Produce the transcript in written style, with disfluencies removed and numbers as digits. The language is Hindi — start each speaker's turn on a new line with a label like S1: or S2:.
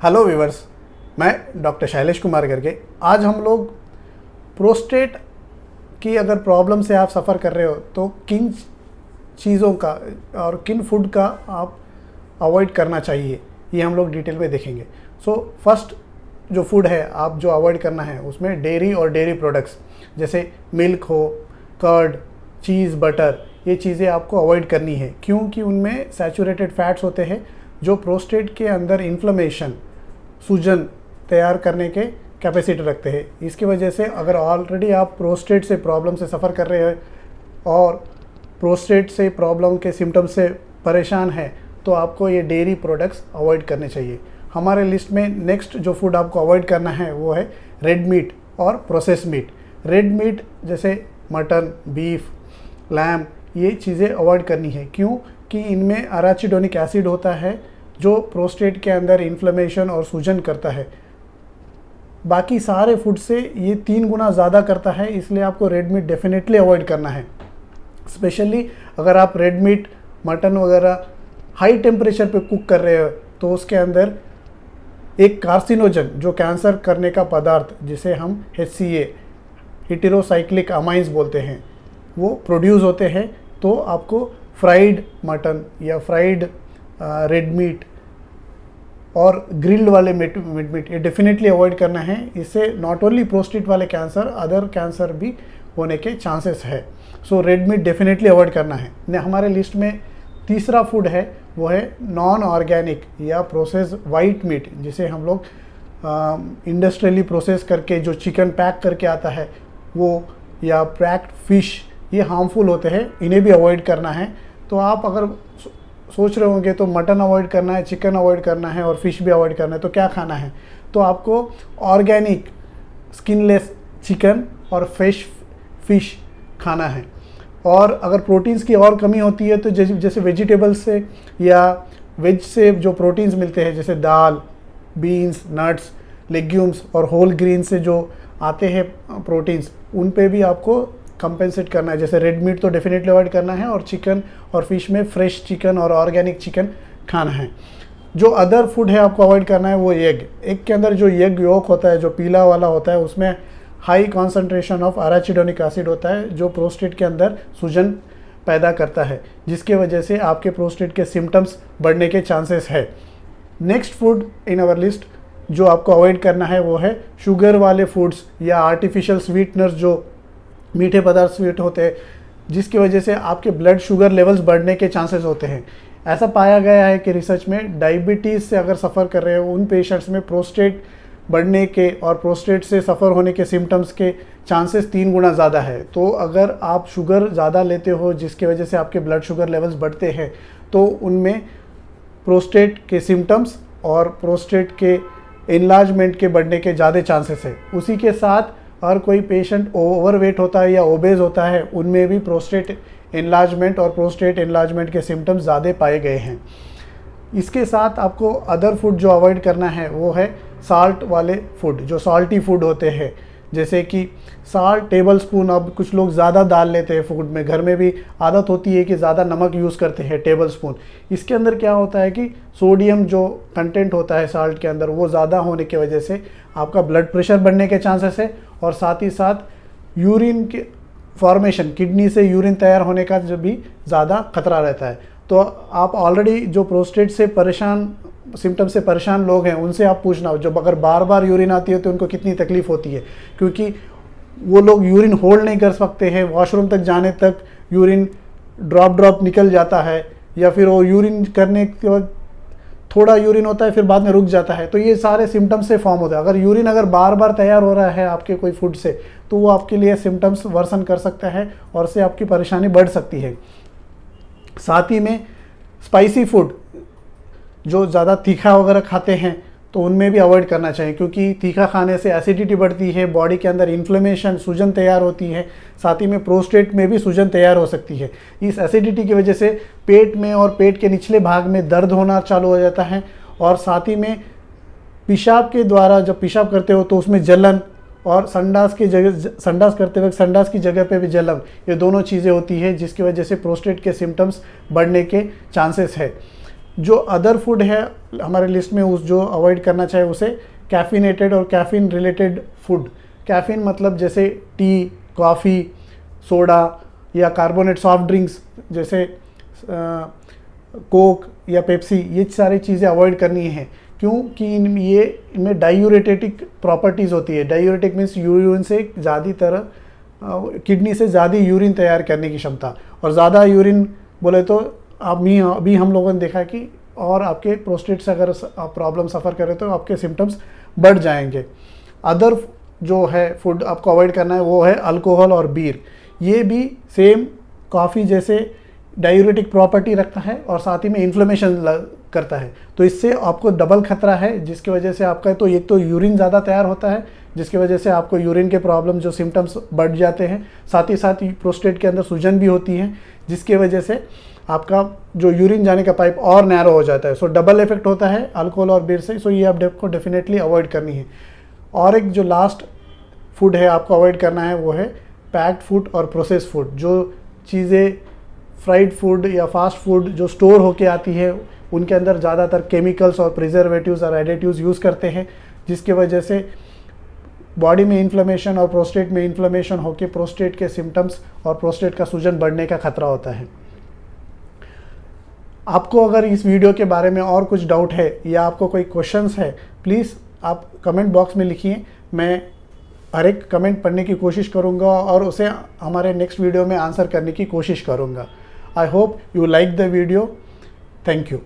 S1: हेलो व्यूवर्स, मैं डॉक्टर शैलेश कुमार करके आज हम लोग प्रोस्टेट की अगर प्रॉब्लम से आप सफ़र कर रहे हो तो किन चीज़ों का और किन फूड का आप अवॉइड करना चाहिए, ये हम लोग डिटेल में देखेंगे। फर्स्ट जो फूड है आप जो अवॉइड करना है उसमें डेयरी और डेयरी प्रोडक्ट्स जैसे मिल्क हो, कर्ड, चीज़, बटर, ये चीज़ें आपको अवॉइड करनी है क्योंकि उनमें सैचुरेटेड फैट्स होते हैं जो प्रोस्टेट के अंदर इन्फ्लेमेशन, सूजन तैयार करने के कैपेसिटी रखते हैं। इसकी वजह से अगर ऑलरेडी आप प्रोस्टेट से प्रॉब्लम से सफ़र कर रहे हैं और प्रोस्टेट से प्रॉब्लम के सिम्टम्स से परेशान है तो आपको ये डेयरी प्रोडक्ट्स अवॉइड करने चाहिए। हमारे लिस्ट में नेक्स्ट जो फूड आपको अवॉइड करना है वो है रेड मीट और प्रोसेस मीट। रेड मीट जैसे मटन, बीफ, लैम, ये चीज़ें अवॉइड करनी है क्योंकि इनमें अराचिडोनिक एसिड होता है जो प्रोस्टेट के अंदर इन्फ्लेमेशन और सूजन करता है। बाकी सारे फूड से ये 3 गुना ज़्यादा करता है, इसलिए आपको रेड मीट डेफिनेटली अवॉइड करना है। स्पेशली अगर आप रेड मीट, मटन वगैरह हाई टेम्परेचर पे कुक कर रहे हो तो उसके अंदर एक कार्सिनोजन जो कैंसर करने का पदार्थ जिसे हम HCA, हेटेरोसाइक्लिक अमाइंस बोलते हैं, वो प्रोड्यूस होते हैं। तो आपको फ्राइड मटन या फ्राइड रेड मीट और ग्रिल्ड वाले मीट ये डेफिनेटली अवॉइड करना है। इससे नॉट ओनली प्रोस्टेट वाले कैंसर, अदर कैंसर भी होने के चांसेस है। सो रेड मीट डेफिनेटली अवॉइड करना है। हमारे लिस्ट में तीसरा फूड है वो है नॉन ऑर्गेनिक या प्रोसेस वाइट मीट, जिसे हम लोग इंडस्ट्रियली प्रोसेस करके जो चिकन पैक करके आता है वो, या पैक्ड फिश, ये हार्मफुल होते हैं, इन्हें भी अवॉइड करना है। तो आप अगर सोच रहे होंगे तो मटन अवॉइड करना है, चिकन अवॉइड करना है और फिश भी अवॉइड करना है, तो क्या खाना है? तो आपको ऑर्गेनिक स्किनलेस चिकन और फ्रेश फिश खाना है। और अगर प्रोटीन्स की और कमी होती है तो जैसे वेजिटेबल्स से या वेज से जो प्रोटीन्स मिलते हैं जैसे दाल, बीन्स, नट्स, लेग्यूम्स और होल ग्रीन से जो आते हैं प्रोटीन्स, उन पे भी आपको कंपेंसेट करना है। जैसे रेड मीट तो डेफिनेटली अवॉइड करना है और चिकन और फिश में फ्रेश चिकन और ऑर्गेनिक चिकन खाना है। जो अदर फूड है आपको अवॉइड करना है वो एग के अंदर जो एग योक होता है, जो पीला वाला होता है, उसमें हाई कॉन्सेंट्रेशन ऑफ अराचिडोनिक एसिड होता है जो प्रोस्टेट के अंदर सूजन पैदा करता है, जिसके वजह से आपके प्रोस्टेट के सिम्टम्स बढ़ने के चांसेस है। Next food in our list जो आपको अवॉइड करना है वो है शुगर वाले फूड्स या आर्टिफिशियल स्वीटनर्स, जो मीठे पदार्थ स्वीट होते हैं, जिसकी वजह से आपके ब्लड शुगर लेवल्स बढ़ने के चांसेस होते हैं। ऐसा पाया गया है कि रिसर्च में डायबिटीज़ से अगर सफ़र कर रहे हो उन पेशेंट्स में प्रोस्टेट बढ़ने के और प्रोस्टेट से सफ़र होने के सिम्टम्स के चांसेस 3 गुना ज़्यादा है। तो अगर आप शुगर ज़्यादा लेते हो जिसकी वजह से आपके ब्लड शुगर लेवल्स बढ़ते हैं तो उनमें प्रोस्टेट के सिम्टम्स और प्रोस्टेट के एनलार्जमेंट के बढ़ने के ज़्यादा चांसेस है। उसी के साथ और कोई पेशेंट ओवरवेट होता है या ओबेज होता है, उनमें भी प्रोस्टेट एनलार्जमेंट और प्रोस्टेट एनलार्जमेंट के सिम्टम्स ज़्यादा पाए गए हैं। इसके साथ आपको अदर फूड जो अवॉइड करना है वो है साल्ट वाले फूड, जो सॉल्टी फूड होते हैं, जैसे कि साल्ट टेबल स्पून। अब कुछ लोग ज़्यादा डाल लेते हैं फूड में, घर में भी आदत होती है कि ज़्यादा नमक यूज़ करते हैं टेबल स्पून। इसके अंदर क्या होता है कि सोडियम जो कंटेंट होता है साल्ट के अंदर वो ज़्यादा होने की वजह से आपका ब्लड प्रेशर बढ़ने के चांसेस है और साथ ही साथ यूरिन के फॉर्मेशन, किडनी से यूरिन तैयार होने का जो भी ज़्यादा खतरा रहता है। तो आप ऑलरेडी जो प्रोस्टेट से परेशान, सिम्टम से परेशान लोग हैं उनसे आप पूछना, जब अगर बार बार यूरिन आती है तो उनको कितनी तकलीफ़ होती है, क्योंकि वो लोग यूरिन होल्ड नहीं कर सकते हैं। वॉशरूम तक जाने तक यूरिन ड्रॉप निकल जाता है, या फिर वो यूरिन करने के बाद थोड़ा यूरिन होता है फिर बाद में रुक जाता है। तो ये सारे सिम्टम्स से फॉर्म होता है। अगर यूरिन अगर बार बार तैयार हो रहा है आपके कोई फूड से तो वो आपके लिए सिम्टम्स वर्सन कर सकता है और से आपकी परेशानी बढ़ सकती है। साथ ही में स्पाइसी फूड जो ज़्यादा तीखा वगैरह खाते हैं तो उनमें भी अवॉइड करना चाहिए, क्योंकि तीखा खाने से एसिडिटी बढ़ती है, बॉडी के अंदर इन्फ्लेमेशन, सूजन तैयार होती है, साथ ही में प्रोस्टेट में भी सूजन तैयार हो सकती है। इस एसिडिटी की वजह से पेट में और पेट के निचले भाग में दर्द होना चालू हो जाता है और साथ ही में पेशाब के द्वारा जब पेशाब करते हो तो उसमें जलन, और संडास करते वक्त संडास की जगह पे भी जलन, ये दोनों चीज़ें होती है जिसकी वजह से प्रोस्टेट के सिम्टम्स बढ़ने के चांसेस है। जो अदर फूड है हमारे लिस्ट में, उस जो अवॉइड करना चाहिए उसे कैफिनेटेड और कैफीन रिलेटेड फूड। कैफीन मतलब जैसे टी, कॉफ़ी, सोडा या कार्बोनेट सॉफ्ट ड्रिंक्स जैसे कोक या पेप्सी, ये सारी चीज़ें अवॉइड करनी है। क्योंकि इनमें डायूरेटिक प्रॉपर्टीज़ होती है। डायूरेटिक मीन्स यूरिन से ज़्यादा तरह किडनी से ज़्यादा यूरिन तैयार करने की क्षमता, और ज़्यादा यूरिन बोले तो अभी हम लोगों ने देखा कि और आपके प्रोस्टेट से अगर आप प्रॉब्लम सफ़र करें तो आपके सिम्टम्स बढ़ जाएंगे। अदर जो है फूड आपको अवॉइड करना है वो है अल्कोहल और बीयर। ये भी सेम कॉफ़ी जैसे डायूरेटिक प्रॉपर्टी रखता है और साथ ही में इन्फ्लेमेशन करता है, तो इससे आपको डबल खतरा है, जिसकी वजह से आपका तो एक तो यूरिन ज़्यादा तैयार होता है, जिसकी वजह से आपको यूरिन के प्रॉब्लम जो सिम्टम्स बढ़ जाते हैं। साथ ही प्रोस्टेट के अंदर सूजन भी होती है, जिसकी वजह से आपका जो यूरिन जाने का पाइप और नैरो हो जाता है। सो डबल इफेक्ट होता है अल्कोहल और बीयर से। सो ये आपको डेफिनेटली अवॉइड करनी है। और एक जो लास्ट फूड है आपको अवॉइड करना है वो है पैक्ड फूड और प्रोसेस फूड। जो चीज़ें फ्राइड फूड या फास्ट फूड जो स्टोर होके आती है उनके अंदर ज़्यादातर केमिकल्स और प्रिजर्वेटिव्स और एडिटिव्स यूज़ करते हैं, जिसकी वजह से बॉडी में इन्फ्लेमेशन और प्रोस्टेट में इन्फ्लेमेशन होकर प्रोस्टेट के सिम्टम्स और प्रोस्टेट का सूजन बढ़ने का खतरा होता है। आपको अगर इस वीडियो के बारे में और कुछ डाउट है या आपको कोई क्वेश्चंस है, प्लीज़ आप कमेंट बॉक्स में लिखिए। मैं हर एक कमेंट पढ़ने की कोशिश करूंगा और उसे हमारे नेक्स्ट वीडियो में आंसर करने की कोशिश करूंगा। I hope you like the video. Thank you.